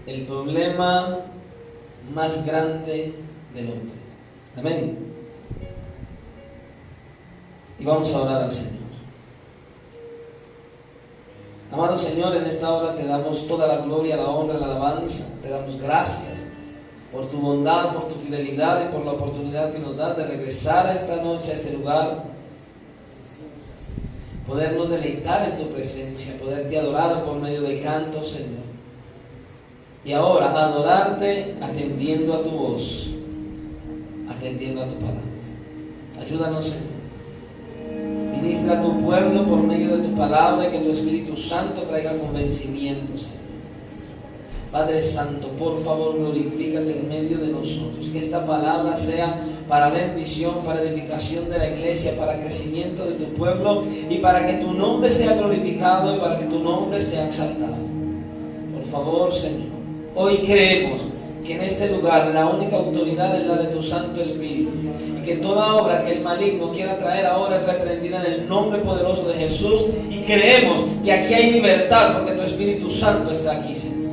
el problema más grande del hombre. Amén. Y vamos a orar al Señor. Amado Señor, en esta hora te damos toda la gloria, la honra, la alabanza. Te damos gracias por tu bondad, por tu fidelidad y por la oportunidad que nos das de regresar a esta noche, a este lugar. Podernos deleitar en tu presencia, poderte adorar por medio de cantos, Señor. Y ahora adorarte atendiendo a tu voz, atendiendo a tu palabra. Ayúdanos, Señor. Ministra a tu pueblo por medio de tu palabra y que tu Espíritu Santo traiga convencimiento, Señor. Padre Santo, por favor, glorifícate en medio de nosotros. Que esta palabra sea para bendición, para edificación de la iglesia, para crecimiento de tu pueblo y para que tu nombre sea glorificado y para que tu nombre sea exaltado. Por favor, Señor, hoy creemos que en este lugar la única autoridad es la de tu Santo Espíritu y que toda obra que el maligno quiera traer ahora es reprendida en el nombre poderoso de Jesús, y creemos que aquí hay libertad porque tu Espíritu Santo está aquí, Señor.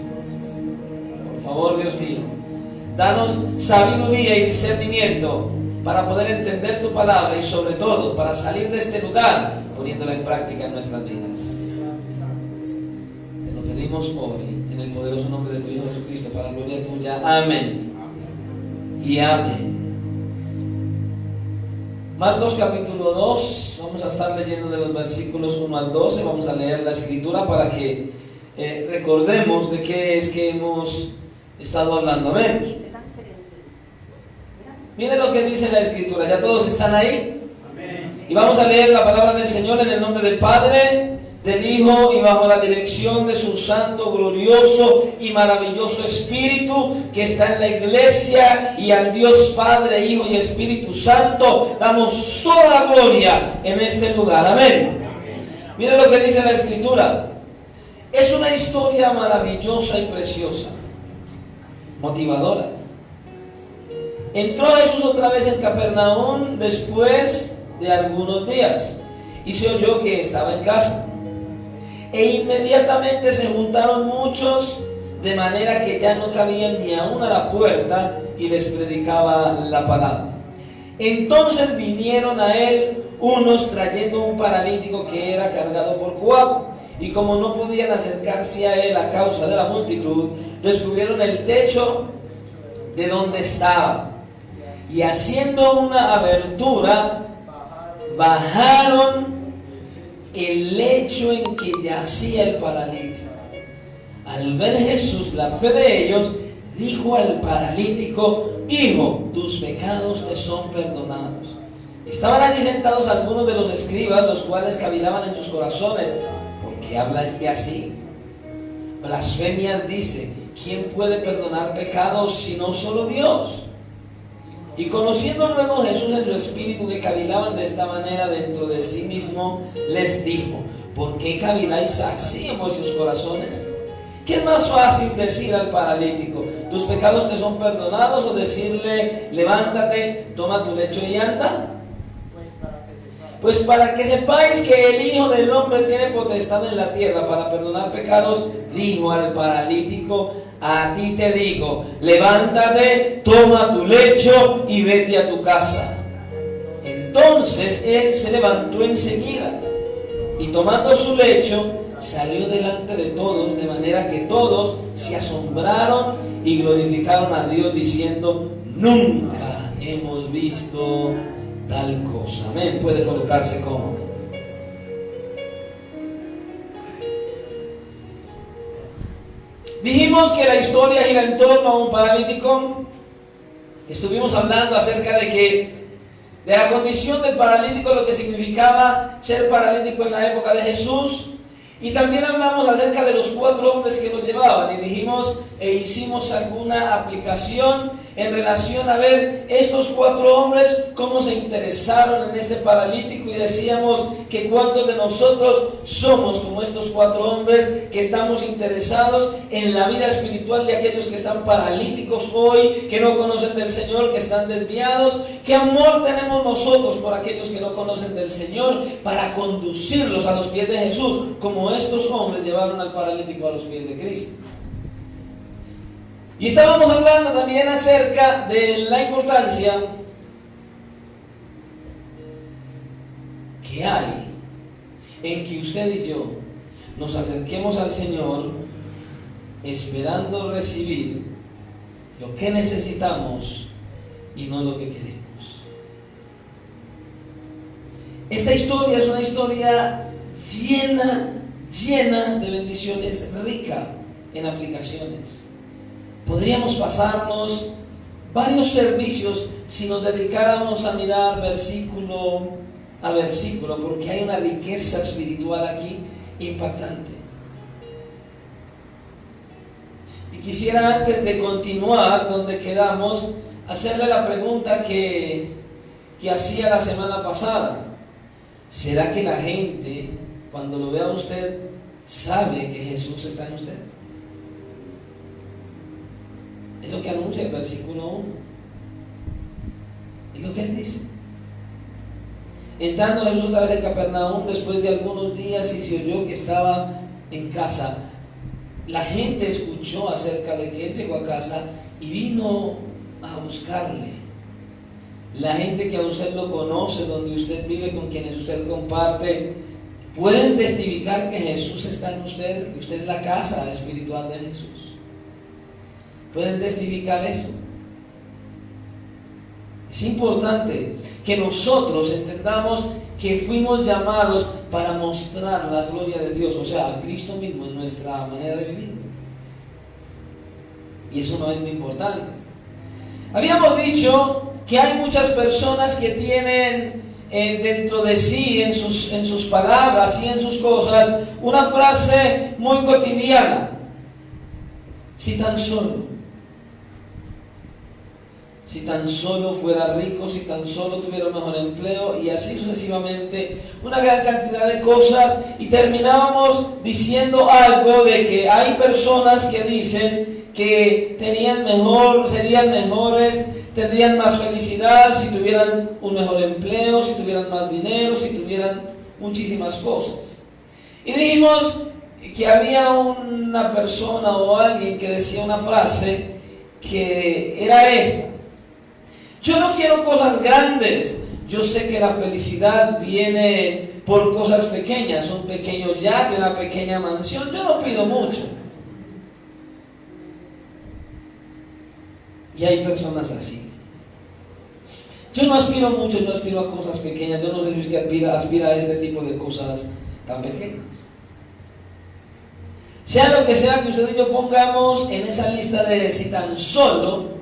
Por favor, Dios mío, danos sabiduría y discernimiento para poder entender tu palabra y sobre todo para salir de este lugar poniéndola en práctica en nuestras vidas. Te lo pedimos hoy en el poderoso nombre de tu Hijo Jesucristo, para la gloria tuya. Amén y amén. Marcos capítulo 2, vamos a estar leyendo de los versículos 1 al 12, vamos a leer la escritura para que recordemos de qué es que hemos estado hablando. Amén. Miren lo que dice la escritura. ¿Ya todos están ahí? Amén. Y vamos a leer la palabra del Señor en el nombre del Padre, del Hijo y bajo la dirección de su santo, glorioso y maravilloso Espíritu que está en la iglesia. Y al Dios Padre, Hijo y Espíritu Santo damos toda la gloria en este lugar. Amén. Miren lo que dice la escritura. Es una historia maravillosa y preciosa, motivadora. Entró Jesús otra vez en Capernaum después de algunos días y se oyó que estaba en casa. E inmediatamente se juntaron muchos, de manera que ya no cabían ni aún a la puerta, y les predicaba la palabra. Entonces vinieron a él unos trayendo un paralítico que era cargado por 4, y como no podían acercarse a él a causa de la multitud, descubrieron el techo de donde estaba, y haciendo una abertura, bajaron el lecho en que yacía el paralítico. Al ver Jesús la fe de ellos, dijo al paralítico: Hijo, tus pecados te son perdonados. Estaban allí sentados algunos de los escribas, los cuales cavilaban en sus corazones: ¿por qué habla este así? Blasfemias dice. ¿Quién puede perdonar pecados sino solo Dios? Y conociendo luego Jesús en su espíritu que cavilaban de esta manera dentro de sí mismo, les dijo: ¿por qué caviláis así en vuestros corazones? ¿Qué es más fácil decir al paralítico: tus pecados te son perdonados, o decirle: levántate, toma tu lecho y anda? Pues para que sepáis que el Hijo del Hombre tiene potestad en la tierra para perdonar pecados, dijo al paralítico: a ti te digo, levántate, toma tu lecho y vete a tu casa. Entonces él se levantó enseguida y tomando su lecho salió delante de todos, de manera que todos se asombraron y glorificaron a Dios diciendo: nunca hemos visto tal cosa. Amén. Puede colocarse cómodo. Dijimos que la historia gira en torno a un paralítico. Estuvimos hablando acerca de la condición del paralítico, lo que significaba ser paralítico en la época de Jesús. Y también hablamos acerca de los 4 hombres que lo llevaban, y dijimos e hicimos alguna aplicación en relación a ver estos 4 hombres cómo se interesaron en este paralítico, y decíamos que cuántos de nosotros somos como estos 4 hombres que estamos interesados en la vida espiritual de aquellos que están paralíticos hoy, que no conocen del Señor, que están desviados. ¿Qué amor tenemos nosotros por aquellos que no conocen del Señor para conducirlos a los pies de Jesús, como estos hombres llevaron al paralítico a los pies de Cristo? Y estábamos hablando también acerca de la importancia que hay en que usted y yo nos acerquemos al Señor esperando recibir lo que necesitamos y no lo que queremos. Esta historia es una historia llena de bendiciones, rica en aplicaciones. Podríamos pasarnos varios servicios si nos dedicáramos a mirar versículo a versículo, porque hay una riqueza espiritual aquí impactante. Y quisiera, antes de continuar donde quedamos, hacerle la pregunta que hacía la semana pasada. ¿Será que la gente, cuando lo vea a usted, sabe que Jesús está en usted? Es lo que anuncia el versículo 1. Es lo que él dice. Entrando Jesús otra vez en Capernaum, después de algunos días, y se oyó que estaba en casa. La gente escuchó acerca de que él llegó a casa y vino a buscarle. La gente que a usted lo conoce, donde usted vive, con quienes usted comparte, pueden testificar que Jesús está en usted, que usted es la casa espiritual de Jesús. Pueden testificar eso. Es importante que nosotros entendamos que fuimos llamados para mostrar la gloria de Dios, o sea, a Cristo mismo en nuestra manera de vivir. Y es sumamente importante. Habíamos dicho que hay muchas personas que tienen dentro de sí, en sus palabras y en sus cosas, una frase muy cotidiana: si tan solo fuera rico, si tan solo tuviera un mejor empleo, y así sucesivamente, una gran cantidad de cosas, y terminábamos diciendo algo de que hay personas que dicen que serían mejores, tendrían más felicidad si tuvieran un mejor empleo, si tuvieran más dinero, si tuvieran muchísimas cosas. Y dijimos que había una persona o alguien que decía una frase que era esta: yo no quiero cosas grandes, yo sé que la felicidad viene por cosas pequeñas, un pequeño yate, una pequeña mansión, yo no pido mucho. Y hay personas así. Yo no aspiro mucho, yo aspiro a cosas pequeñas. Yo no sé si usted aspira a este tipo de cosas tan pequeñas. Sea lo que sea que usted y yo pongamos en esa lista de si tan solo,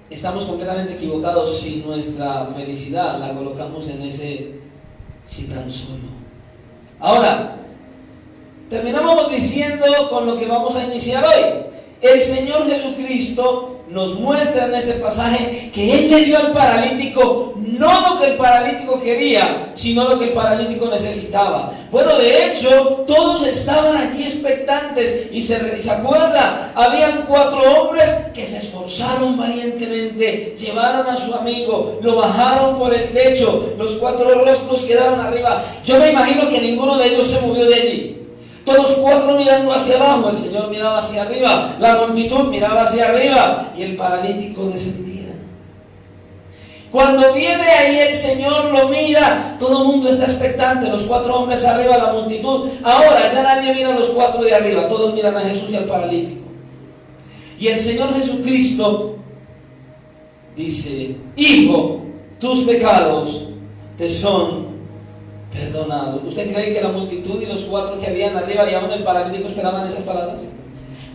estamos completamente equivocados si nuestra felicidad la colocamos en ese si tan solo. Ahora, terminamos diciendo con lo que vamos a iniciar hoy. El Señor Jesucristo nos muestra en este pasaje que Él le dio al paralítico no lo que el paralítico quería, sino lo que el paralítico necesitaba. Bueno, de hecho, todos estaban allí expectantes y se acuerda, habían 4 hombres que se esforzaron valientemente, llevaron a su amigo, lo bajaron por el techo, los 4 rostros quedaron arriba. Yo me imagino que ninguno de ellos se movió de allí. Todos 4 mirando hacia abajo, el Señor miraba hacia arriba, la multitud miraba hacia arriba y el paralítico descendía. Cuando viene ahí el Señor lo mira, todo el mundo está expectante, los 4 hombres arriba, la multitud. Ahora ya nadie mira a los 4 de arriba, todos miran a Jesús y al paralítico. Y el Señor Jesucristo dice: hijo, tus pecados te son perdonados. ¿Usted cree que la multitud y los 4 que habían arriba y aún el paralítico esperaban esas palabras?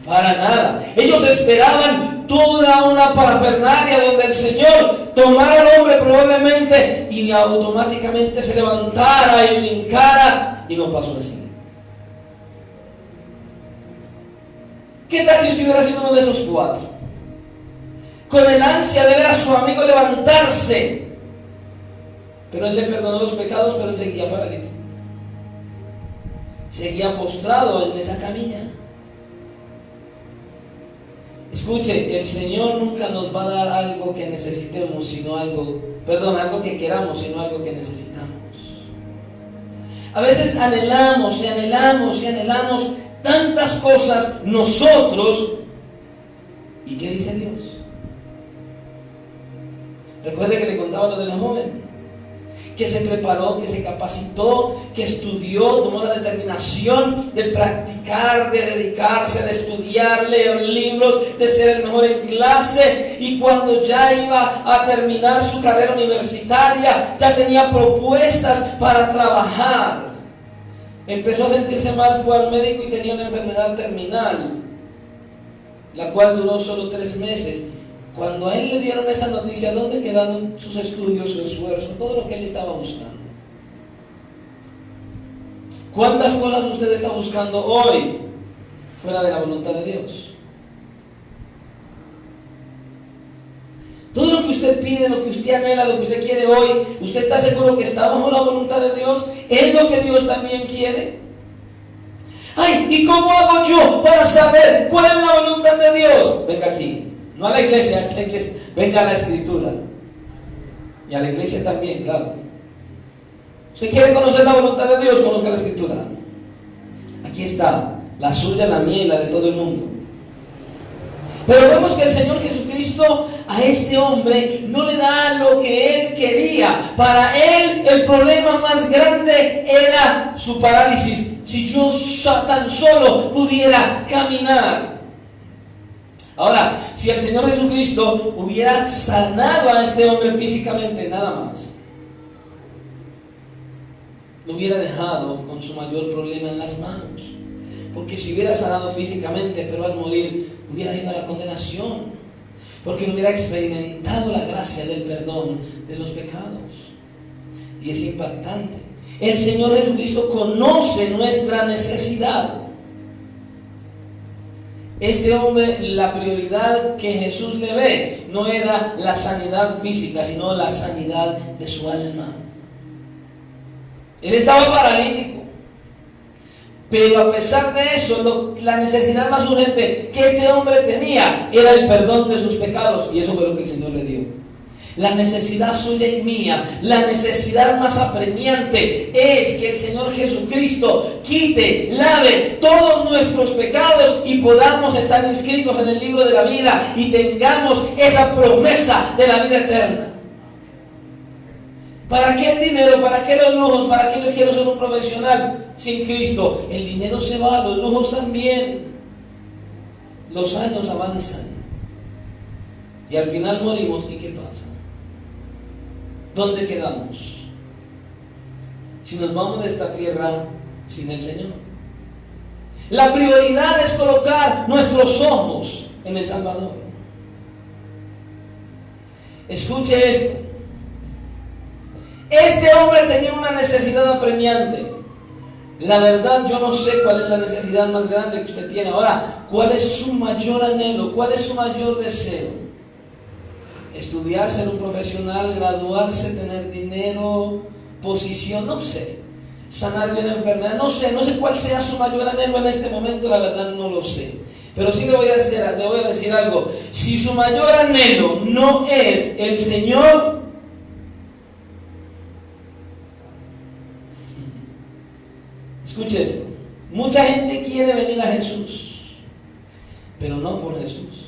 Para nada. Ellos esperaban toda una parafernalia donde el Señor tomara al hombre probablemente y automáticamente se levantara y brincara, y no pasó así. ¿Qué tal si usted hubiera sido uno de esos 4? Con el ansia de ver a su amigo levantarse. Pero Él le perdonó los pecados, pero Él seguía paralítico. Seguía postrado en esa camilla. Escuche, el Señor nunca nos va a dar algo que necesitemos, sino algo que queramos, sino algo que necesitamos. A veces anhelamos y anhelamos y anhelamos tantas cosas nosotros. ¿Y qué dice Dios? Recuerde que le contaba lo de la joven, que se preparó, que se capacitó, que estudió, tomó la determinación de practicar, de dedicarse, de estudiar, leer libros, de ser el mejor en clase, y cuando ya iba a terminar su carrera universitaria, ya tenía propuestas para trabajar. Empezó a sentirse mal, fue al médico y tenía una enfermedad terminal, la cual duró solo 3 meses. Cuando a él le dieron esa noticia, ¿dónde quedaron sus estudios, su esfuerzo, todo lo que él estaba buscando? ¿Cuántas cosas usted está buscando hoy fuera de la voluntad de Dios? Todo lo que usted pide, lo que usted anhela, lo que usted quiere hoy, ¿usted está seguro que está bajo la voluntad de Dios? ¿Es lo que Dios también quiere? Ay, ¿y cómo hago yo para saber cuál es la voluntad de Dios? Venga aquí. No a la iglesia, a esta iglesia. Venga a la escritura. Y a la iglesia también, claro. ¿Usted quiere conocer la voluntad de Dios? Conozca la escritura. Aquí está, la suya, la mía y la de todo el mundo. Pero vemos que el Señor Jesucristo a este hombre no le da lo que él quería. Para él el problema más grande era su parálisis. Si yo tan solo pudiera caminar. Ahora, si el Señor Jesucristo hubiera sanado a este hombre físicamente, nada más, lo hubiera dejado con su mayor problema en las manos. Porque si hubiera sanado físicamente, pero al morir hubiera ido a la condenación, porque no hubiera experimentado la gracia del perdón de los pecados. Y es impactante. El Señor Jesucristo conoce nuestra necesidad. Este hombre, la prioridad que Jesús le ve no era la sanidad física, sino la sanidad de su alma. Él estaba paralítico, pero a pesar de eso, la necesidad más urgente que este hombre tenía era el perdón de sus pecados, y eso fue lo que el Señor le dio. La necesidad suya y mía, la necesidad más apremiante es que el Señor Jesucristo quite, lave todos nuestros pecados y podamos estar inscritos en el libro de la vida y tengamos esa promesa de la vida eterna. ¿Para qué el dinero? ¿Para qué los lujos? ¿Para qué yo quiero ser un profesional sin Cristo? El dinero se va, los lujos también. Los años avanzan y al final morimos. ¿Y qué pasa? ¿Dónde quedamos? Si nos vamos de esta tierra sin el Señor. La prioridad es colocar nuestros ojos en el Salvador. Escuche esto. Este hombre tenía una necesidad apremiante. La verdad, yo no sé cuál es la necesidad más grande que usted tiene. Ahora, ¿cuál es su mayor anhelo? ¿Cuál es su mayor deseo? Estudiar, ser un profesional, graduarse, tener dinero, posición, no sé. Sanar de una enfermedad, no sé cuál sea su mayor anhelo en este momento, la verdad no lo sé. Pero sí le voy a decir algo. Si su mayor anhelo no es el Señor, escuche esto. Mucha gente quiere venir a Jesús, pero no por Jesús.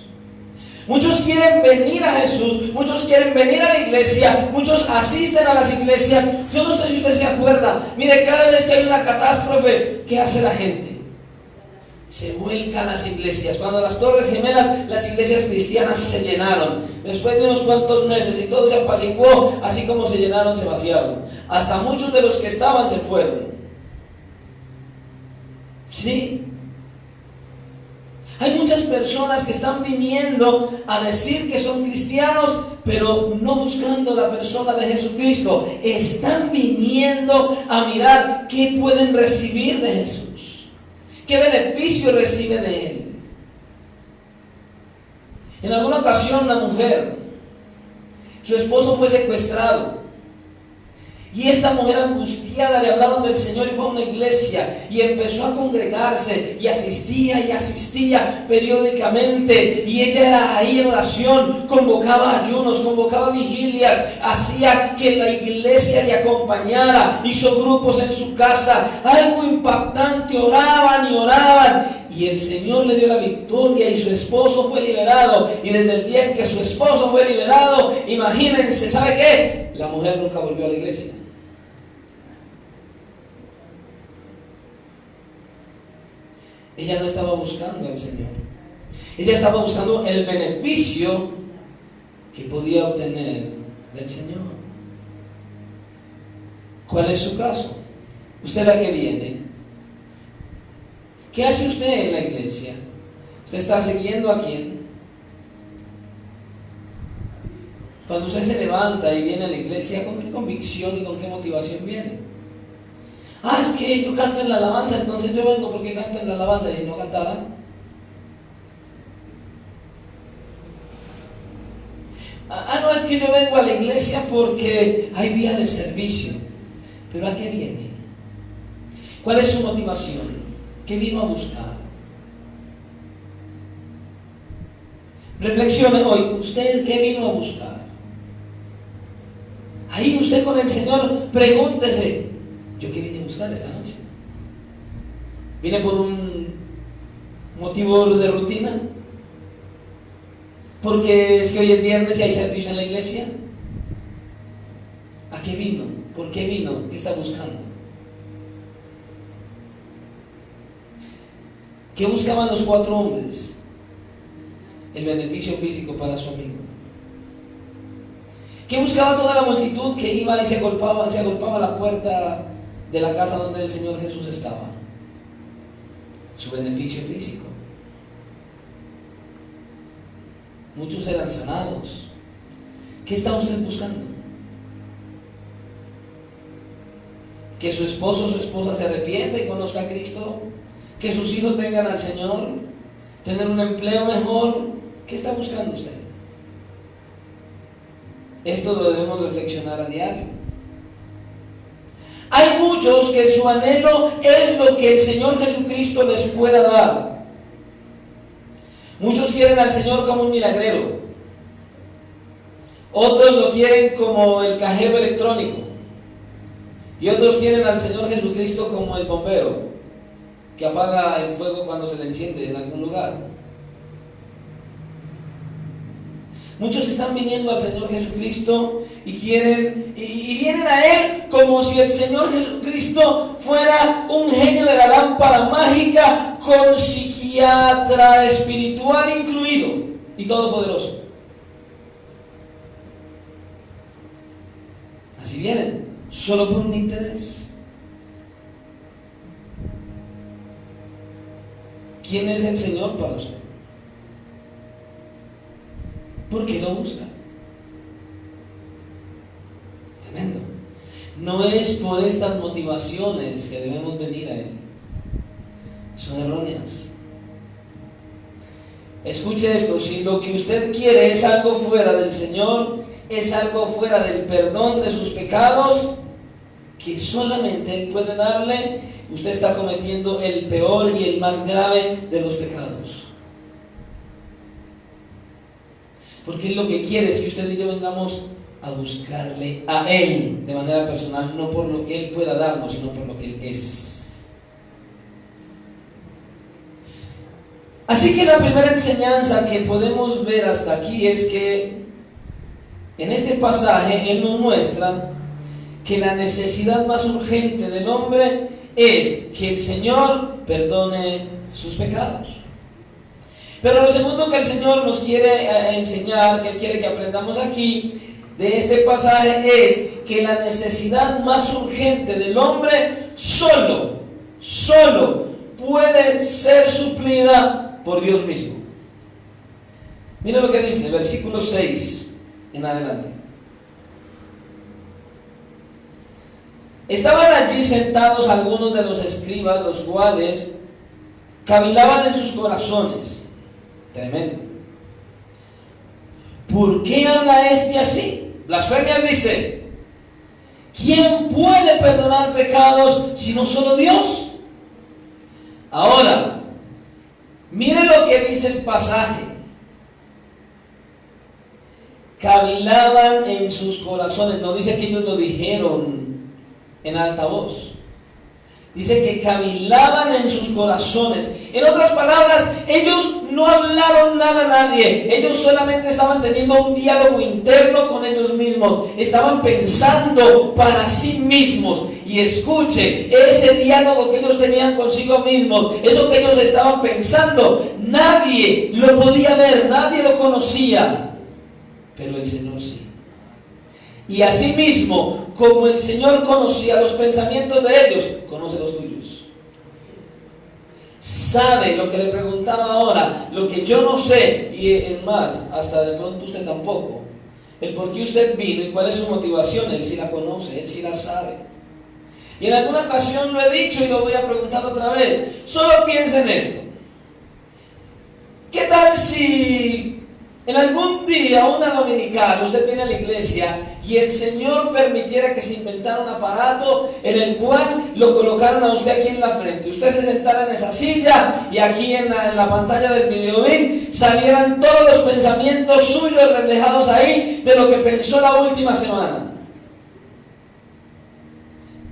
Muchos quieren venir a Jesús, muchos quieren venir a la iglesia, muchos asisten a las iglesias. Yo no sé si usted se acuerda. Mire, cada vez que hay una catástrofe, ¿qué hace la gente? Se vuelca a las iglesias. Cuando las Torres Gemelas, las iglesias cristianas se llenaron. Después de unos cuantos meses y todo se apaciguó, así como se llenaron, se vaciaron. Hasta muchos de los que estaban se fueron. Sí. Hay muchas personas que están viniendo a decir que son cristianos, pero no buscando la persona de Jesucristo. Están viniendo a mirar qué pueden recibir de Jesús, qué beneficio recibe de Él. En alguna ocasión una mujer, su esposo fue secuestrado Y esta mujer angustiada le hablaron del Señor y fue a una iglesia y empezó a congregarse y asistía periódicamente, y ella era ahí en oración, convocaba ayunos, convocaba vigilias, hacía que la iglesia le acompañara, hizo grupos en su casa, algo impactante, oraban y el Señor le dio la victoria y su esposo fue liberado. Y desde el día en que su esposo fue liberado, imagínense, ¿sabe qué? La mujer nunca volvió a la iglesia. Ella no estaba buscando al Señor. Ella estaba buscando el beneficio que podía obtener del Señor. ¿Cuál es su caso? ¿Usted a qué viene? ¿Qué hace usted en la iglesia? ¿Usted está siguiendo a quién? Cuando usted se levanta y viene a la iglesia, ¿con qué convicción y con qué motivación viene? Ah, es que yo canto en la alabanza, entonces yo vengo porque canto en la alabanza. ¿Y si no cantara? No, es que yo vengo a la iglesia porque hay día de servicio. ¿Pero a qué viene? ¿Cuál es su motivación? ¿Qué vino a buscar? Reflexione hoy, ¿usted qué vino a buscar? Ahí usted con el Señor, pregúntese, ¿yo qué vine a buscar esta noche? ¿Vine por un motivo de rutina? ¿Porque es que hoy es viernes y hay servicio en la iglesia? ¿A qué vino? ¿Por qué vino? ¿Qué está buscando? ¿Qué buscaban los 4 hombres? El beneficio físico para su amigo. ¿Qué buscaba toda la multitud que iba y se agolpaba a la puerta de la casa donde el Señor Jesús estaba? Su beneficio físico. Muchos eran sanados. ¿Qué está usted buscando? ¿Que su esposo o su esposa se arrepienta y conozca a Cristo? ¿Que sus hijos vengan al Señor? ¿Tener un empleo mejor? ¿Qué está buscando usted? Esto lo debemos reflexionar a diario. Hay muchos que su anhelo es lo que el Señor Jesucristo les pueda dar. Muchos quieren al Señor como un milagrero. Otros lo quieren como el cajero electrónico. Y otros quieren al Señor Jesucristo como el bombero que apaga el fuego cuando se le enciende en algún lugar. Muchos están viniendo al Señor Jesucristo y vienen a Él como si el Señor Jesucristo fuera un genio de la lámpara mágica con psiquiatra espiritual incluido y todopoderoso. Así vienen, solo por un interés. ¿Quién es el Señor para usted? ¿Por qué lo busca? Tremendo. No es por estas motivaciones que debemos venir a Él. Son erróneas. Escuche esto, si lo que usted quiere es algo fuera del Señor, es algo fuera del perdón de sus pecados, que solamente Él puede darle, usted está cometiendo el peor y el más grave de los pecados. Porque Él lo que quiere es que usted y yo vengamos a buscarle a Él de manera personal, no por lo que Él pueda darnos, sino por lo que Él es. Así que la primera enseñanza que podemos ver hasta aquí es que en este pasaje Él nos muestra que la necesidad más urgente del hombre es que el Señor perdone sus pecados. Pero lo segundo que el Señor nos quiere enseñar, que Él quiere que aprendamos aquí de este pasaje, es que la necesidad más urgente del hombre solo puede ser suplida por Dios mismo. Mira lo que dice, versículo 6 en adelante. Estaban allí sentados algunos de los escribas, los cuales cavilaban en sus corazones. Tremendo. ¿Por qué habla este así? Blasfemias dice. ¿Quién puede perdonar pecados sino solo Dios? Ahora, mire lo que dice el pasaje. Cavilaban en sus corazones. No dice que ellos lo dijeron en alta voz. Dice que cavilaban en sus corazones. En otras palabras, ellos no hablaron nada a nadie. Ellos solamente estaban teniendo un diálogo interno con ellos mismos. Estaban pensando para sí mismos. Y escuche, ese diálogo que ellos tenían consigo mismos, eso que ellos estaban pensando, nadie lo podía ver, nadie lo conocía. Pero el Señor sí. Y asimismo, como el Señor conocía los pensamientos de ellos, conoce los tuyos. Sabe lo que le preguntaba ahora, lo que yo no sé, y es más, hasta de pronto usted tampoco. El por qué usted vino y cuál es su motivación, Él sí la conoce, Él sí la sabe. Y en alguna ocasión lo he dicho y lo voy a preguntar otra vez. Solo piensa en esto. ¿Qué tal si en algún día, una dominical, usted viene a la iglesia y el Señor permitiera que se inventara un aparato en el cual lo colocaran a usted aquí en la frente? Usted se sentara en esa silla y aquí en la pantalla del videolink salieran todos los pensamientos suyos reflejados ahí de lo que pensó la última semana.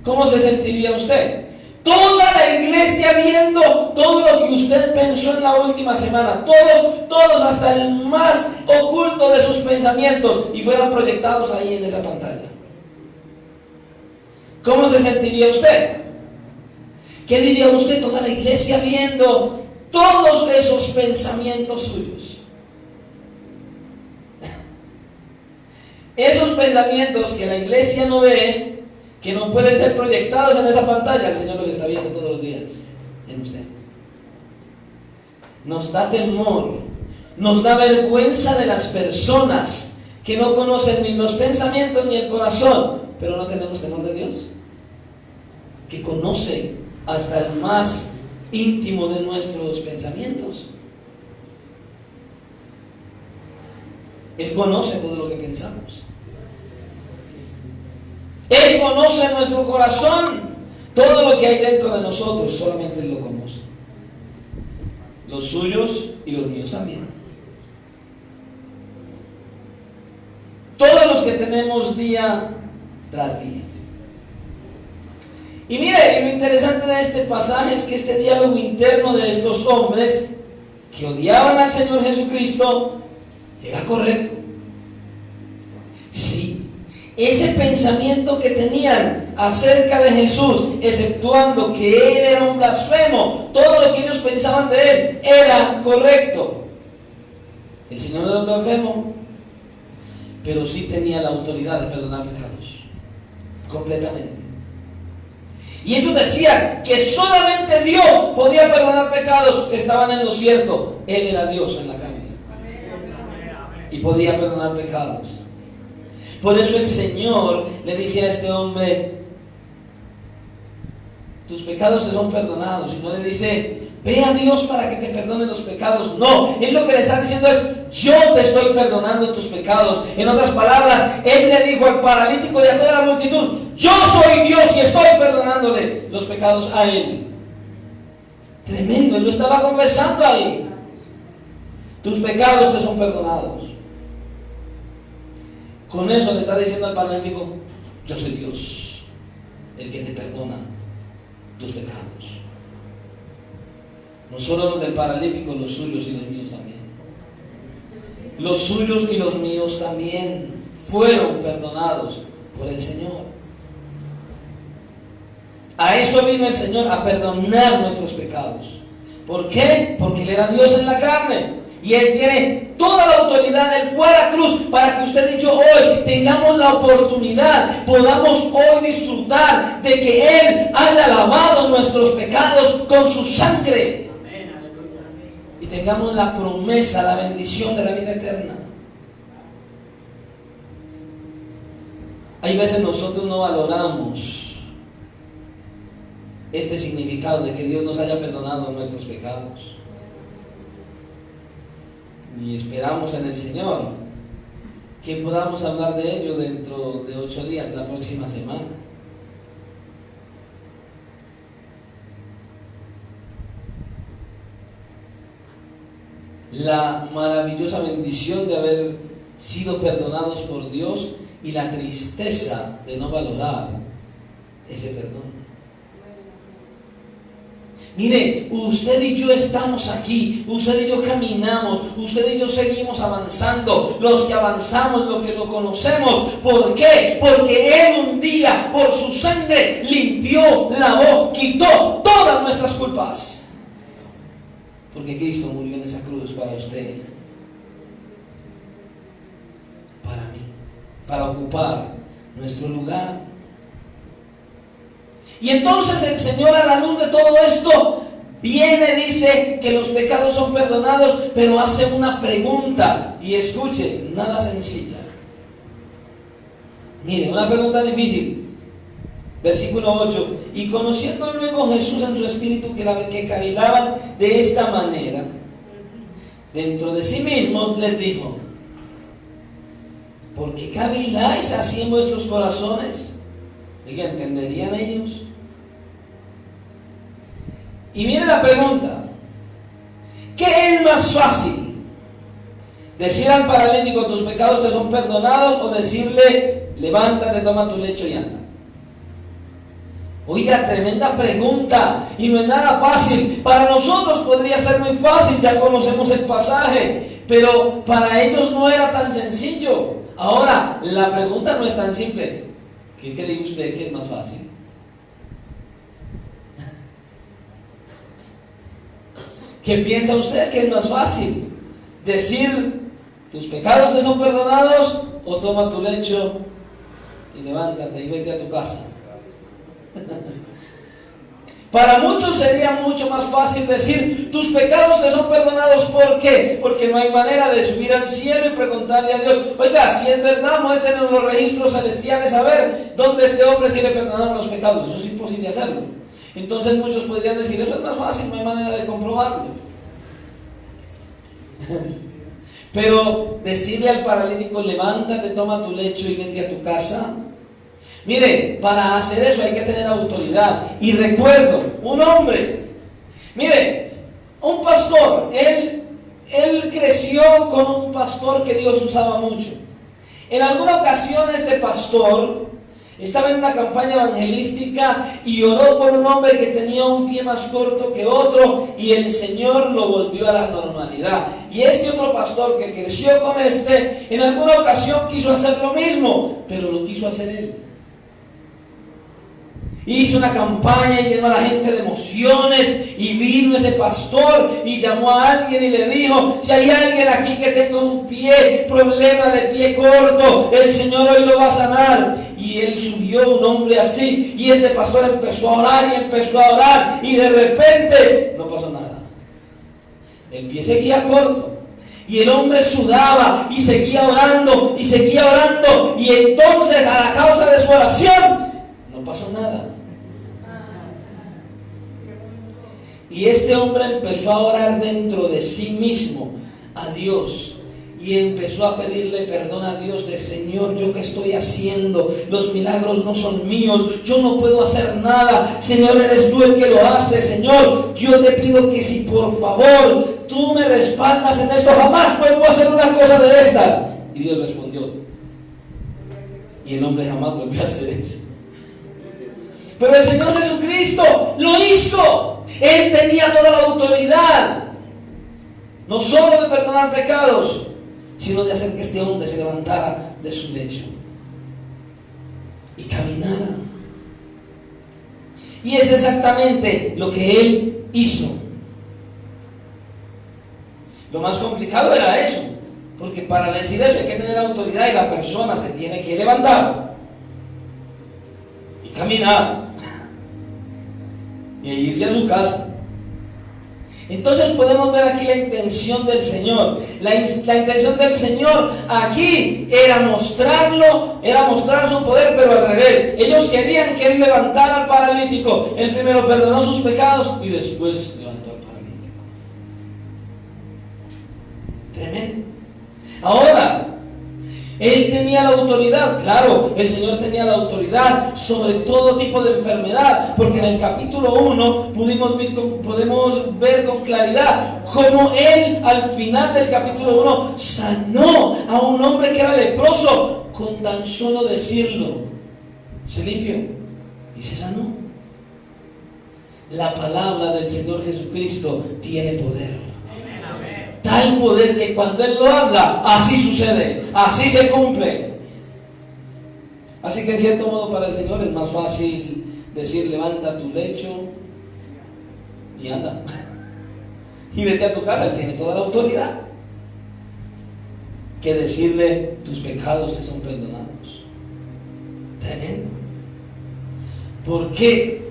¿Cómo se sentiría usted? Toda la iglesia viendo todo lo que usted pensó en la última semana, todos hasta el más oculto de sus pensamientos, y fueran proyectados ahí en esa pantalla. ¿Cómo se sentiría usted? ¿Qué diría usted? Toda la iglesia viendo todos esos pensamientos suyos. Esos pensamientos que la iglesia no ve, que no pueden ser proyectados en esa pantalla, el Señor los está viendo todos los días en usted. Nos da temor, nos da vergüenza de las personas que no conocen ni los pensamientos ni el corazón, pero no tenemos temor de Dios, que conoce hasta el más íntimo de nuestros pensamientos. Él conoce todo lo que pensamos. Él conoce nuestro corazón, todo lo que hay dentro de nosotros, solamente Él lo conoce. Los suyos y los míos también. Todos los que tenemos día tras día. Y mire, lo interesante de este pasaje es que este diálogo interno de estos hombres que odiaban al Señor Jesucristo era correcto. Sí. Ese pensamiento que tenían acerca de Jesús, exceptuando que Él era un blasfemo, todo lo que ellos pensaban de Él era correcto. El Señor no era un blasfemo, pero sí tenía la autoridad de perdonar pecados, completamente. Y ellos decían que solamente Dios podía perdonar pecados. Estaban en lo cierto. Él era Dios en la carne y podía perdonar pecados. Por eso el Señor le dice a este hombre: tus pecados te son perdonados. Y no le dice: ve a Dios para que te perdone los pecados. No, Él lo que le está diciendo es: yo te estoy perdonando tus pecados. En otras palabras, Él le dijo al paralítico y a toda la multitud: yo soy Dios y estoy perdonándole los pecados a Él. Tremendo, Él lo estaba confesando ahí. Tus pecados te son perdonados. Con eso le está diciendo al paralítico: yo soy Dios, el que te perdona tus pecados. No solo los del paralítico, los suyos y los míos también. Los suyos y los míos también fueron perdonados por el Señor. A eso vino el Señor, a perdonar nuestros pecados. ¿Por qué? Porque Él era Dios en la carne. Y Él tiene toda la autoridad. Él fue a la cruz para que usted, dicho hoy, tengamos la oportunidad, podamos hoy disfrutar de que Él haya lavado nuestros pecados con su sangre. Y tengamos la promesa, la bendición de la vida eterna. Hay veces nosotros no valoramos este significado de que Dios nos haya perdonado nuestros pecados. Y esperamos en el Señor que podamos hablar de ello dentro de 8 días, la próxima semana. La maravillosa bendición de haber sido perdonados por Dios y la tristeza de no valorar ese perdón. Mire, usted y yo estamos aquí, usted y yo caminamos, usted y yo seguimos avanzando, los que avanzamos, los que lo conocemos. ¿Por qué? Porque Él un día, por su sangre, limpió, lavó, quitó todas nuestras culpas. Porque Cristo murió en esa cruz para usted, para mí, para ocupar nuestro lugar. Y entonces el Señor, a la luz de todo esto, viene, dice que los pecados son perdonados, pero hace una pregunta. Y escuche, nada sencilla. Mire, una pregunta difícil. Versículo 8. Y conociendo luego Jesús en su espíritu que cavilaban de esta manera, dentro de sí mismos les dijo: ¿por qué caviláis así en vuestros corazones? Oiga, ¿entenderían ellos? Y viene la pregunta: ¿qué es más fácil? ¿Decir al paralítico tus pecados te son perdonados, o decirle levántate, toma tu lecho y anda? Oiga, tremenda pregunta, y no es nada fácil. Para nosotros podría ser muy fácil, ya conocemos el pasaje, pero para ellos no era tan sencillo. Ahora, la pregunta no es tan simple. ¿Qué cree usted que es más fácil? ¿Qué piensa usted que es más fácil? ¿Decir tus pecados te son perdonados, o toma tu lecho y levántate y vete a tu casa? Para muchos sería mucho más fácil decir tus pecados te son perdonados. ¿Por qué? Porque no hay manera de subir al cielo y preguntarle a Dios: oiga, si es verdad, muéstrenos en los registros celestiales a ver dónde este hombre sí le perdonaron los pecados. Eso es imposible hacerlo. Entonces muchos podrían decir: eso es más fácil, no hay manera de comprobarlo. Pero decirle al paralítico levántate, toma tu lecho y vete a tu casa. Mire, para hacer eso hay que tener autoridad. Y recuerdo, un hombre, mire, un pastor, él creció con un pastor que Dios usaba mucho. En alguna ocasión este pastor estaba en una campaña evangelística y oró por un hombre que tenía un pie más corto que otro, y el Señor lo volvió a la normalidad. Y este otro pastor que creció con este, en alguna ocasión quiso hacer lo mismo, pero lo quiso hacer él. Hizo una campaña y llenó a la gente de emociones, y vino ese pastor y llamó a alguien y le dijo: si hay alguien aquí que tenga un problema de pie corto, el Señor hoy lo va a sanar. Y él subió un hombre así, y este pastor empezó a orar y empezó a orar, y de repente no pasó nada. El pie seguía corto, y el hombre sudaba y seguía orando y seguía orando, y entonces a la causa de su oración no pasó nada. Y este hombre empezó a orar dentro de sí mismo a Dios, y empezó a pedirle perdón a Dios de: Señor, ¿yo qué estoy haciendo? Los milagros no son míos, yo no puedo hacer nada. Señor, eres tú el que lo hace. Señor, yo te pido que si por favor tú me respaldas en esto, jamás vuelvo a hacer una cosa de estas. Y Dios respondió, y el hombre jamás volvió a hacer eso. Pero el Señor Jesucristo lo hizo. Él tenía toda la autoridad, no solo de perdonar pecados, sino de hacer que este hombre se levantara de su lecho y caminara. Y es exactamente lo que Él hizo. Lo más complicado era eso, porque para decir eso hay que tener autoridad, y la persona se tiene que levantar y caminar y irse a su casa. Entonces podemos ver aquí la intención del Señor. La intención del Señor aquí era mostrarlo, era mostrar su poder, pero al revés. Ellos querían que Él levantara al paralítico. Él primero perdonó sus pecados y después levantó al paralítico. Tremendo. Ahora, Él tenía la autoridad, claro, el Señor tenía la autoridad sobre todo tipo de enfermedad, porque en el capítulo 1 podemos ver con claridad cómo Él al final del capítulo 1 sanó a un hombre que era leproso con tan solo decirlo. Se limpió y se sanó. La palabra del Señor Jesucristo tiene poder. Tal poder que cuando Él lo habla, así sucede, así se cumple. Así que en cierto modo para el Señor es más fácil decir: levanta tu lecho y anda y vete a tu casa. Él tiene toda la autoridad, que decirle: tus pecados te son perdonados. Tremendo. ¿Por qué?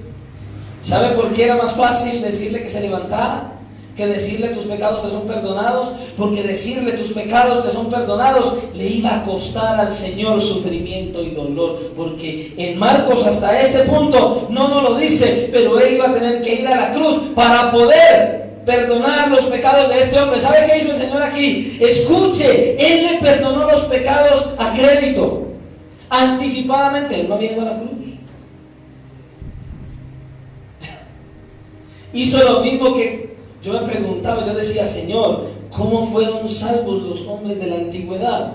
¿Sabe por qué era más fácil decirle que se levantara que decirle: tus pecados te son perdonados? Porque decirle: tus pecados te son perdonados le iba a costar al Señor sufrimiento y dolor, porque en Marcos hasta este punto no nos lo dice, pero Él iba a tener que ir a la cruz para poder perdonar los pecados de este hombre. ¿Sabe qué hizo el Señor aquí? Escuche, Él le perdonó los pecados a crédito, anticipadamente. Él no había ido a la cruz. Hizo lo mismo que yo me preguntaba. Yo decía: Señor, ¿cómo fueron salvos los hombres de la antigüedad?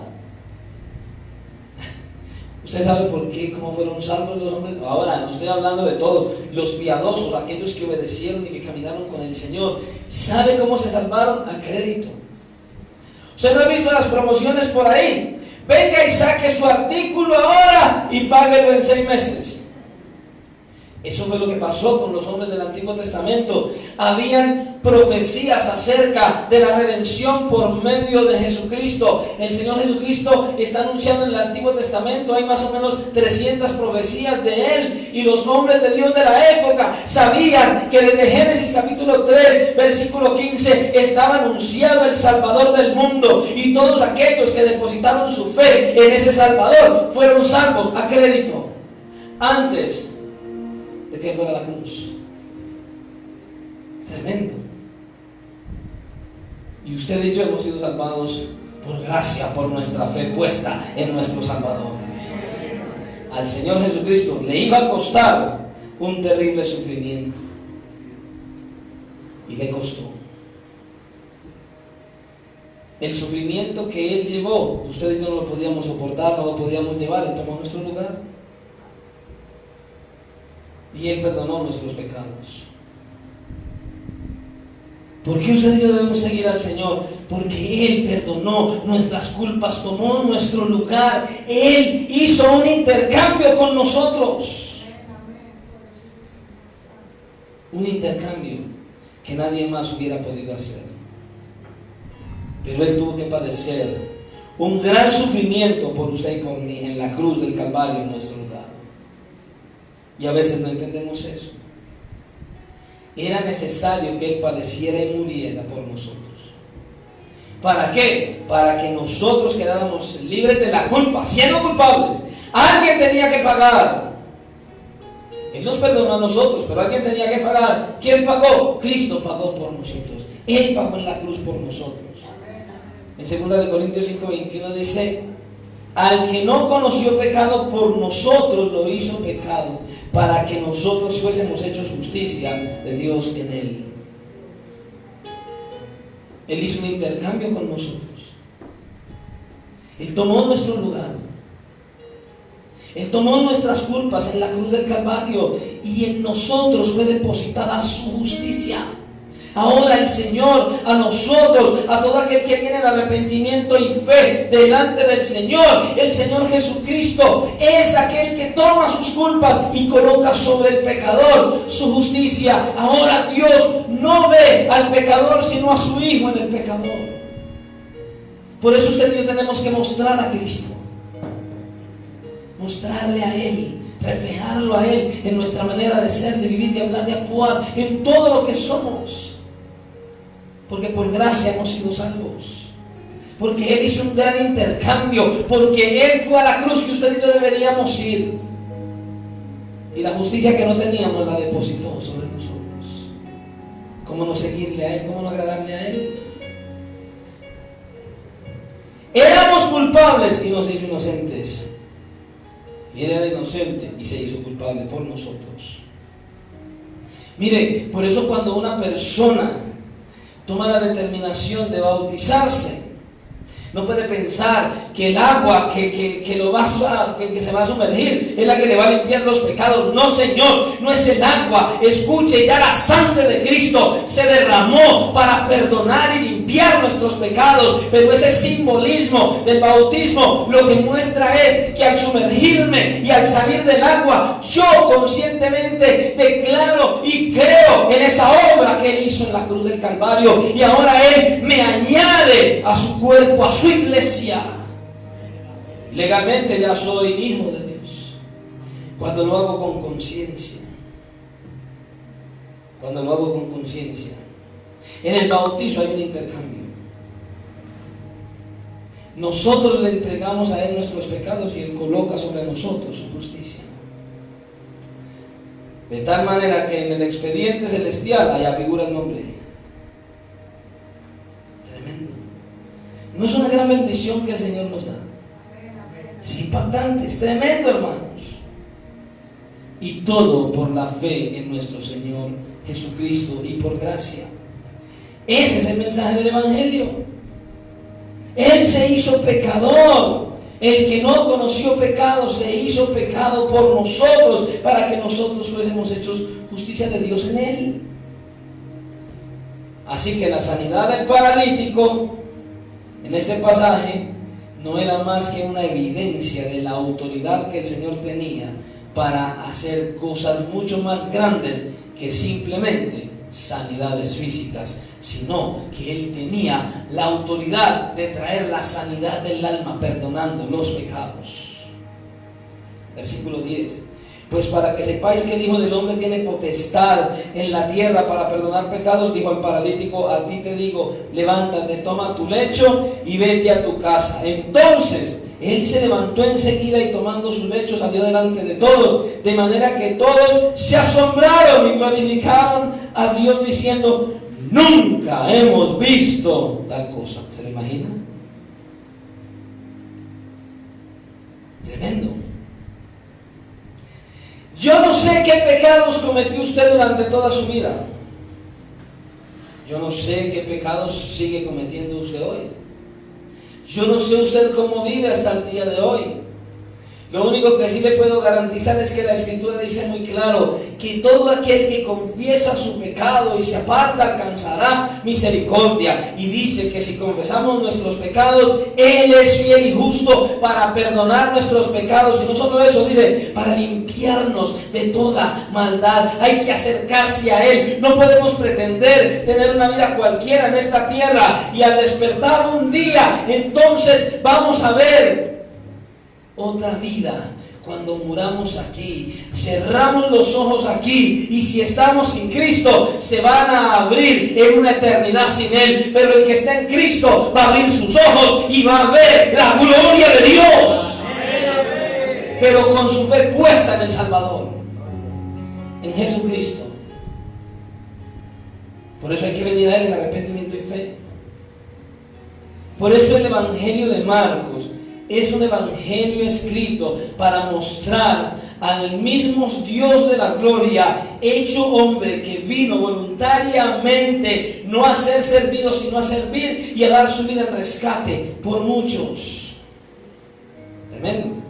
¿Usted sabe por qué? ¿Cómo fueron salvos los hombres? Ahora, no estoy hablando de todos, los piadosos, aquellos que obedecieron y que caminaron con el Señor. ¿Sabe cómo se salvaron? A crédito. ¿Usted no ha visto las promociones por ahí? Venga y saque su artículo ahora y páguelo en 6 meses. Eso fue lo que pasó con los hombres del Antiguo Testamento. Habían profecías acerca de la redención por medio de Jesucristo. El Señor Jesucristo está anunciado en el Antiguo Testamento. Hay más o menos 300 profecías de Él. Y los hombres de Dios de la época sabían que desde Génesis capítulo 3, versículo 15, estaba anunciado el Salvador del mundo. Y todos aquellos que depositaron su fe en ese Salvador fueron salvos a crédito, antes de que fuera la cruz. Tremendo. Y usted y yo hemos sido salvados por gracia, por nuestra fe puesta en nuestro Salvador. Al Señor Jesucristo le iba a costar un terrible sufrimiento, y le costó. El sufrimiento que Él llevó, usted y yo no lo podíamos soportar, no lo podíamos llevar. Él tomó nuestro lugar y Él perdonó nuestros pecados. ¿Por qué usted y yo debemos seguir al Señor? Porque Él perdonó nuestras culpas, tomó nuestro lugar. Él hizo un intercambio con nosotros. Un intercambio que nadie más hubiera podido hacer. Pero Él tuvo que padecer un gran sufrimiento por usted y por mí en la cruz del Calvario, en nuestro lugar. Y a veces no entendemos eso. Era necesario que Él padeciera y muriera por nosotros. ¿Para qué? Para que nosotros quedáramos libres de la culpa, siendo culpables. Alguien tenía que pagar. Él nos perdonó a nosotros, pero alguien tenía que pagar. ¿Quién pagó? Cristo pagó por nosotros. Él pagó en la cruz por nosotros. En 2 Corintios 5:21 dice: al que no conoció pecado, por nosotros lo hizo pecado, para que nosotros fuésemos hechos justicia de Dios en Él. Él hizo un intercambio con nosotros. Él tomó nuestro lugar. Él tomó nuestras culpas en la cruz del Calvario, y en nosotros fue depositada su justicia. Ahora el Señor a nosotros, a todo aquel que viene en arrepentimiento y fe delante del Señor, el Señor Jesucristo es aquel que toma sus culpas y coloca sobre el pecador su justicia. Ahora Dios no ve al pecador, sino a su Hijo en el pecador. Por eso usted y yo tenemos que mostrar a Cristo, mostrarle a Él, reflejarlo a Él en nuestra manera de ser, de vivir, de hablar, de actuar, en todo lo que somos. Porque por gracia hemos sido salvos. Porque Él hizo un gran intercambio. Porque Él fue a la cruz que usted y yo deberíamos ir. Y la justicia que no teníamos la depositó sobre nosotros. ¿Cómo no seguirle a Él? ¿Cómo no agradarle a Él? Éramos culpables y nos hizo inocentes. Y Él era inocente y se hizo culpable por nosotros. Mire, por eso cuando una persona toma la determinación de bautizarse, no puede pensar que el agua que se va a sumergir es la que le va a limpiar los pecados. No, Señor, no es el agua. Escuche, ya la sangre de Cristo se derramó para perdonar y limpiar nuestros pecados. Pero ese simbolismo del bautismo lo que muestra es que al sumergirme y al salir del agua, yo conscientemente declaro y creo en esa obra que Él hizo en la cruz del Calvario. Y ahora Él me añade a su cuerpo, a su iglesia. Legalmente ya soy hijo de Dios cuando lo hago con conciencia. Cuando lo hago con conciencia. En el bautizo hay un intercambio. Nosotros le entregamos a Él nuestros pecados y Él coloca sobre nosotros su justicia. De tal manera que en el expediente celestial allá figura el nombre. Tremendo. ¿No es una gran bendición que el Señor nos da? Es impactante, es tremendo, hermanos. Y todo por la fe en nuestro Señor Jesucristo y por gracia. Ese es el mensaje del Evangelio. Él se hizo pecador. El que no conoció pecado se hizo pecado por nosotros, para que nosotros fuésemos hechos justicia de Dios en Él. Así que la sanidad del paralítico en este pasaje no era más que una evidencia de la autoridad que el Señor tenía para hacer cosas mucho más grandes que simplemente sanidades físicas, sino que Él tenía la autoridad de traer la sanidad del alma perdonando los pecados. Versículo 10. Pues para que sepáis que el Hijo del Hombre tiene potestad en la tierra para perdonar pecados, dijo al paralítico: a ti te digo, levántate, toma tu lecho y vete a tu casa. Entonces él se levantó enseguida y tomando su lecho salió delante de todos, de manera que todos se asombraron y glorificaron a Dios diciendo: nunca hemos visto tal cosa. ¿Se lo imagina? Tremendo. Yo no sé qué pecados cometió usted durante toda su vida. Yo no sé qué pecados sigue cometiendo usted hoy. Yo no sé usted cómo vive hasta el día de hoy. Lo único que sí le puedo garantizar es que la Escritura dice muy claro que todo aquel que confiesa su pecado y se aparta alcanzará misericordia. Y dice que si confesamos nuestros pecados, Él es fiel y justo para perdonar nuestros pecados. Y no solo eso, dice, para limpiarnos de toda maldad. Hay que acercarse a Él. No podemos pretender tener una vida cualquiera en esta tierra y al despertar un día, entonces vamos a ver otra vida. Cuando muramos aquí, cerramos los ojos aquí, y si estamos sin Cristo, se van a abrir en una eternidad sin Él. Pero el que está en Cristo va a abrir sus ojos y va a ver la gloria de Dios, pero con su fe puesta en el Salvador, en Jesucristo. Por eso hay que venir a Él en arrepentimiento y fe. Por eso el Evangelio de Marcos es un evangelio escrito para mostrar al mismo Dios de la gloria hecho hombre, que vino voluntariamente no a ser servido sino a servir y a dar su vida en rescate por muchos. Tremendo.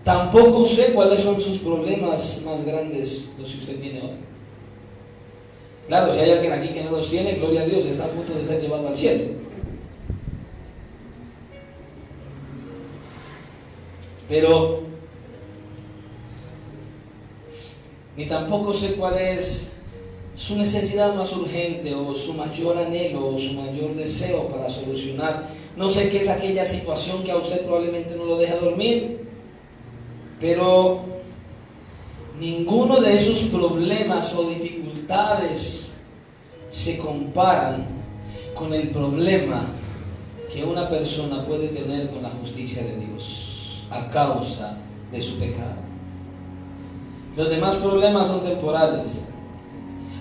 Tampoco sé cuáles son sus problemas más grandes, los que usted tiene hoy. Claro, si hay alguien aquí que no los tiene, gloria a Dios, está a punto de ser llevado al cielo. Pero ni tampoco sé cuál es su necesidad más urgente, o su mayor anhelo, o su mayor deseo para solucionar. No sé qué es aquella situación que a usted probablemente no lo deja dormir, pero ninguno de esos problemas o dificultades se comparan con el problema que una persona puede tener con la justicia de Dios a causa de su pecado. Los demás problemas son temporales.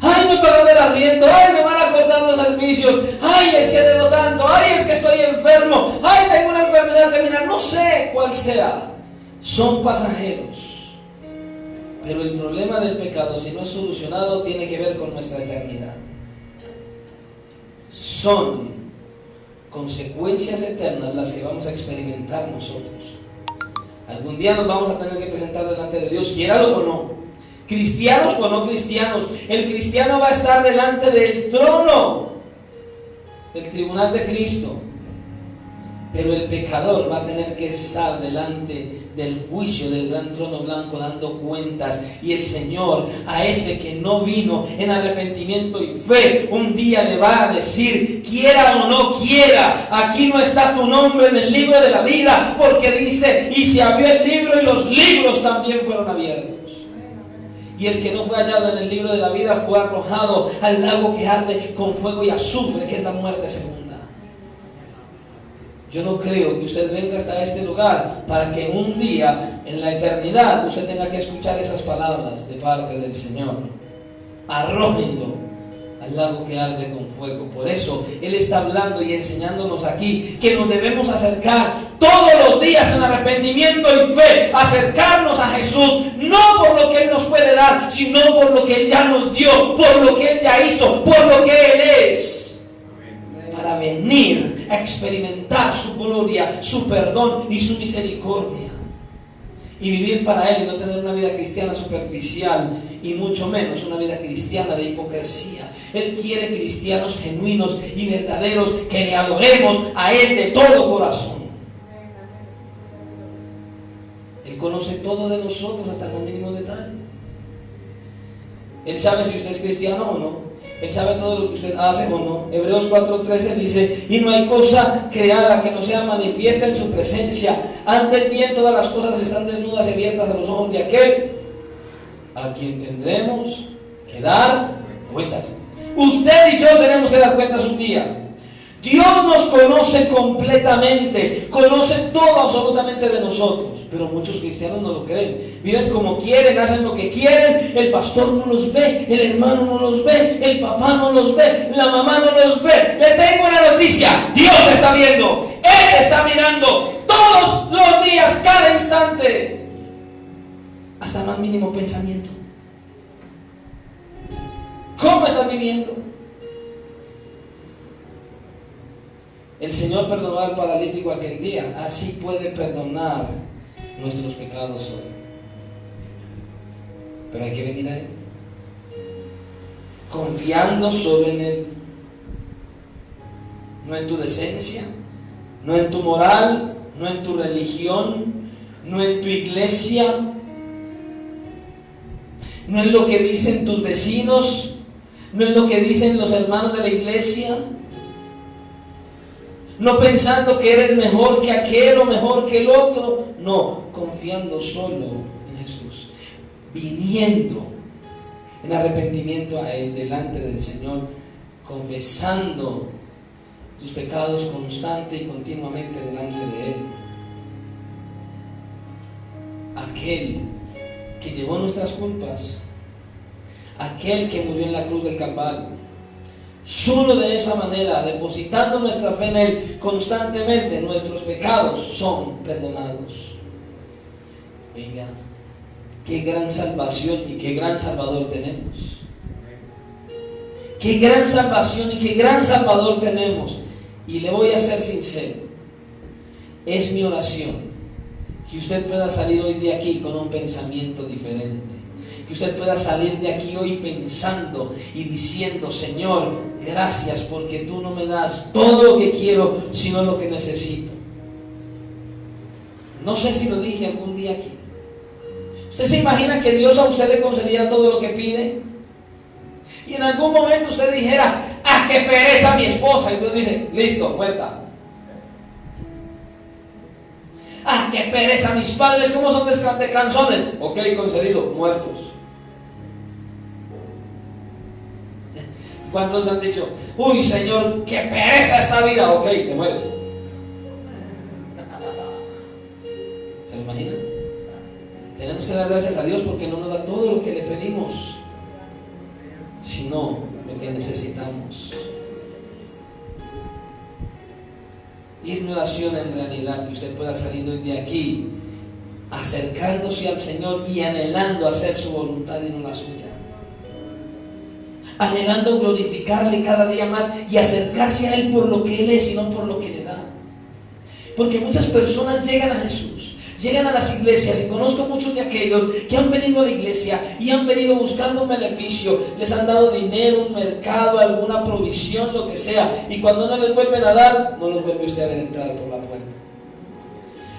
Ay, ay, no he pagado el arriendo, ay, me van a cortar los servicios, ay, es que debo tanto, ay, es que estoy enfermo, ay, tengo una enfermedad terminal, no sé cuál sea. Son pasajeros. Pero el problema del pecado, si no es solucionado, tiene que ver con nuestra eternidad. Son consecuencias eternas las que vamos a experimentar nosotros. Algún día nos vamos a tener que presentar delante de Dios, quiéralo o no, cristianos o no cristianos. El cristiano va a estar delante del trono, del tribunal de Cristo, pero el pecador va a tener que estar delante del juicio del gran trono blanco dando cuentas. Y el Señor, a ese que no vino en arrepentimiento y fe, un día le va a decir, quiera o no quiera, aquí no está tu nombre en el libro de la vida, porque dice, y se abrió el libro y los libros también fueron abiertos. Y el que no fue hallado en el libro de la vida fue arrojado al lago que arde con fuego y azufre, que es la muerte segunda. Yo no creo que usted venga hasta este lugar para que un día en la eternidad usted tenga que escuchar esas palabras de parte del Señor. Arrójenlo al lago que arde con fuego. Por eso Él está hablando y enseñándonos aquí que nos debemos acercar todos los días en arrepentimiento y fe, acercarnos a Jesús, no por lo que Él nos puede dar, sino por lo que Él ya nos dio, por lo que Él ya hizo, por lo que Él es, para venir a experimentar su gloria, su perdón y su misericordia, y vivir para Él y no tener una vida cristiana superficial, y mucho menos una vida cristiana de hipocresía. Él quiere cristianos genuinos y verdaderos, que le adoremos a Él de todo corazón. Él conoce todo de nosotros hasta el más mínimo detalle. Él sabe si usted es cristiano o no. Él sabe todo lo que usted hace o no. Hebreos 4:13 dice, y no hay cosa creada que no sea manifiesta en su presencia. Antes bien todas las cosas están desnudas y abiertas a los ojos de aquel a quien tendremos que dar cuentas. Usted y yo tenemos que dar cuentas un día. Dios nos conoce completamente, conoce todo absolutamente de nosotros, pero muchos cristianos no lo creen. Viven como quieren, hacen lo que quieren. El pastor no los ve, el hermano no los ve, el papá no los ve, la mamá no los ve. Le tengo una noticia: Dios está viendo, Él está mirando todos los días, cada instante, hasta el más mínimo pensamiento. ¿Cómo estás viviendo? El Señor perdonó al paralítico aquel día, así puede perdonar nuestros pecados hoy. Pero hay que venir a Él, confiando solo en Él, no en tu decencia, no en tu moral, no en tu religión, no en tu iglesia, no en lo que dicen tus vecinos, no en lo que dicen los hermanos de la iglesia. No pensando que eres mejor que aquel o mejor que el otro. No, confiando solo en Jesús. Viniendo en arrepentimiento a Él delante del Señor. Confesando tus pecados constante y continuamente delante de Él. Aquel que llevó nuestras culpas. Aquel que murió en la cruz del Calvario. Solo de esa manera, depositando nuestra fe en Él constantemente, nuestros pecados son perdonados. Venga, qué gran salvación y qué gran Salvador tenemos. Qué gran salvación y qué gran Salvador tenemos. Y le voy a ser sincero, es mi oración que usted pueda salir hoy de aquí con un pensamiento diferente. Que usted pueda salir de aquí hoy pensando y diciendo: Señor, gracias porque tú no me das todo lo que quiero, sino lo que necesito. No sé si lo dije algún día aquí. ¿Usted se imagina que Dios a usted le concediera todo lo que pide? Y en algún momento usted dijera: ¡ah, qué pereza mi esposa! Y Dios dice: listo, muerta. ¡Ah, qué pereza mis padres! ¿Cómo son de canzones? Ok, concedido, muertos. ¿Cuántos han dicho: uy, Señor, qué pereza esta vida? Ok, te mueres. ¿Se lo imaginan? Tenemos que dar gracias a Dios porque no nos da todo lo que le pedimos, sino lo que necesitamos. Y es mi oración en realidad que usted pueda salir hoy de aquí acercándose al Señor y anhelando hacer su voluntad y no la suya. Anhelando glorificarle cada día más y acercarse a Él por lo que Él es y no por lo que le da. Porque muchas personas llegan a Jesús, llegan a las iglesias, y conozco muchos de aquellos que han venido a la iglesia y han venido buscando un beneficio, les han dado dinero, un mercado, alguna provisión, lo que sea, y cuando no les vuelven a dar, no los vuelve usted a ver entrar por la puerta.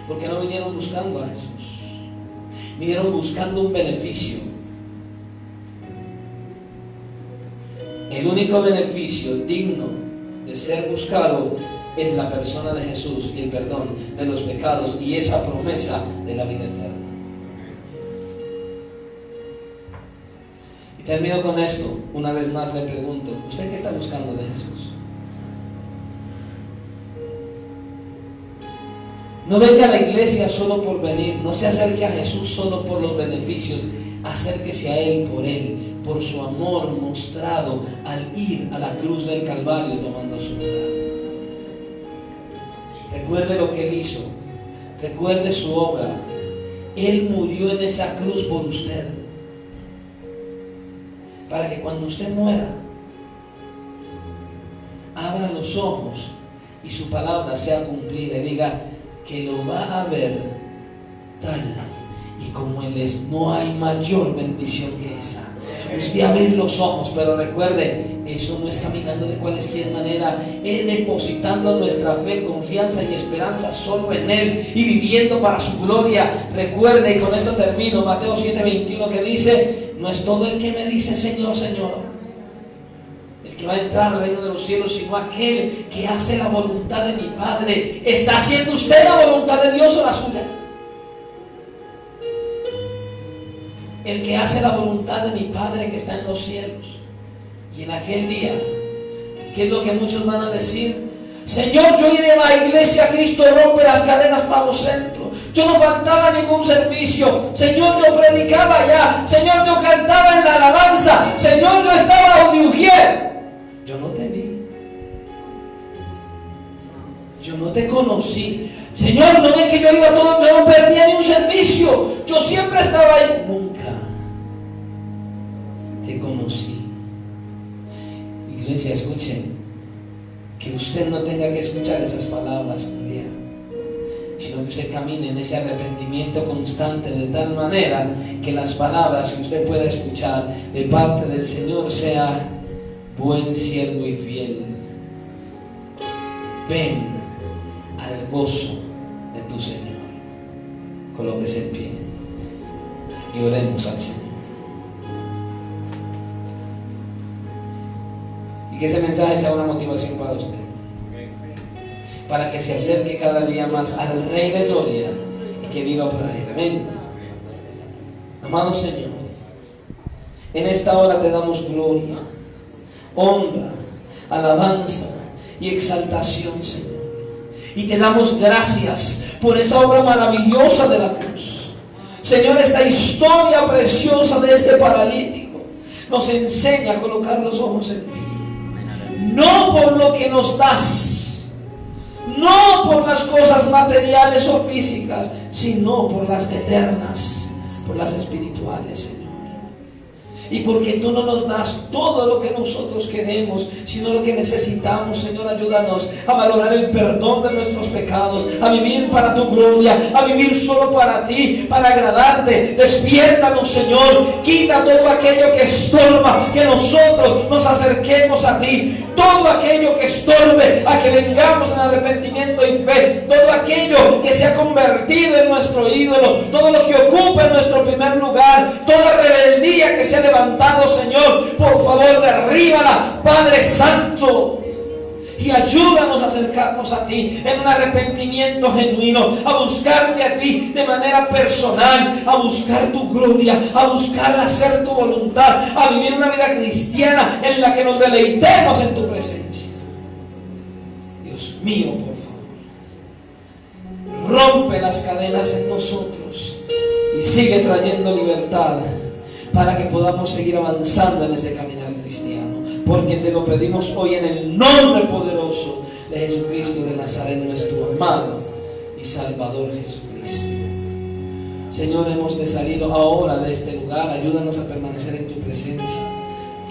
Porque no vinieron buscando a Jesús, vinieron buscando un beneficio. El único beneficio digno de ser buscado es la persona de Jesús y el perdón de los pecados y esa promesa de la vida eterna. Y termino con esto. Una vez más le pregunto, ¿usted qué está buscando de Jesús? No venga a la iglesia solo por venir, no se acerque a Jesús solo por los beneficios, acérquese a Él, por su amor mostrado al ir a la cruz del Calvario tomando su lugar. Recuerde lo que Él hizo, recuerde su obra. Él murió en esa cruz por usted, para que cuando usted muera, abra los ojos y su palabra sea cumplida y diga que lo va a ver tal y como Él es. No hay mayor bendición que esa. Usted abrir los ojos, pero recuerde, eso no es caminando de cualquier manera, es depositando nuestra fe, confianza y esperanza solo en Él y viviendo para su gloria. Recuerde, y con esto termino, Mateo 7:21, que dice: no es todo el que me dice Señor, Señor, el que va a entrar al reino de los cielos, sino aquel que hace la voluntad de mi Padre. ¿Está haciendo usted la voluntad de Dios o la suya? El que hace la voluntad de mi Padre que está en los cielos. Y en aquel día, ¿qué es lo que muchos van a decir? Señor, yo iré a la iglesia, Cristo rompe las cadenas para los centros. Yo no faltaba ningún servicio. Señor, yo predicaba allá. Señor, yo cantaba en la alabanza. Señor, yo estaba audiujier. Yo no te vi. Yo no te conocí. Señor, no ve que yo iba todo, yo no perdía ni un servicio. Yo siempre estaba ahí. Nunca te conocí. Iglesia, escuchen, que usted no tenga que escuchar esas palabras un día, sino que usted camine en ese arrepentimiento constante de tal manera que las palabras que usted pueda escuchar de parte del Señor sea: buen siervo y fiel, ven al gozo de tu Señor. Colóquese en pie y oremos al Señor. Y que ese mensaje sea una motivación para usted, para que se acerque cada día más al Rey de Gloria y que viva para Él. Amén. Amado Señor, en esta hora te damos gloria, honra, alabanza y exaltación, Señor. Y te damos gracias por esa obra maravillosa de la cruz. Señor, esta historia preciosa de este paralítico nos enseña a colocar los ojos en ti. No por lo que nos das, no por las cosas materiales o físicas, sino por las eternas, por las espirituales, Señor. Y porque tú no nos das todo lo que nosotros queremos, sino lo que necesitamos, Señor, ayúdanos a valorar el perdón de nuestros pecados, a vivir para tu gloria, a vivir solo para ti, para agradarte. Despiértanos, Señor, quita todo aquello que estorba que nosotros nos acerquemos a ti, todo aquello que estorbe a que vengamos en arrepentimiento y fe, todo aquello que se ha convertido en nuestro ídolo, todo lo que ocupa en nuestro primer lugar, toda rebeldía que se ha levantado, Señor, por favor derríbala, Padre Santo, y ayúdanos a acercarnos a ti en un arrepentimiento genuino, a buscarte a ti de manera personal, a buscar tu gloria, a buscar hacer tu voluntad, a vivir una vida cristiana en la que nos deleitemos en tu presencia. Dios mío, por favor, rompe las cadenas en nosotros y sigue trayendo libertad para que podamos seguir avanzando en este caminar. cristiano, porque te lo pedimos hoy en el nombre poderoso de Jesucristo de Nazaret, nuestro amado y Salvador Jesucristo. Señor, hemos de salir ahora de este lugar. Ayúdanos a permanecer en tu presencia.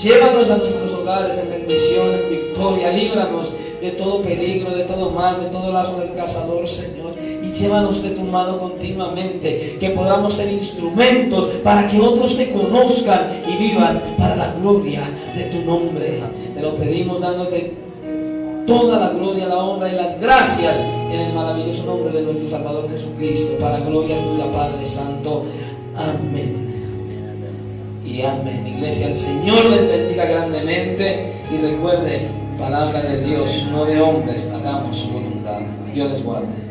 Llévanos a nuestros hogares en bendición, en victoria. Líbranos de todo peligro, de todo mal, de todo lazo del cazador, Señor. Y llévanos de tu mano continuamente, que podamos ser instrumentos para que otros te conozcan y vivan para la gloria de tu nombre. Te lo pedimos dándote toda la gloria, la honra y las gracias en el maravilloso nombre de nuestro Salvador Jesucristo, para gloria tuya, Padre Santo. Amén y amén. Iglesia, el Señor les bendiga grandemente, y recuerde, palabra de Dios, no de hombres, hagamos su voluntad. Dios les guarde.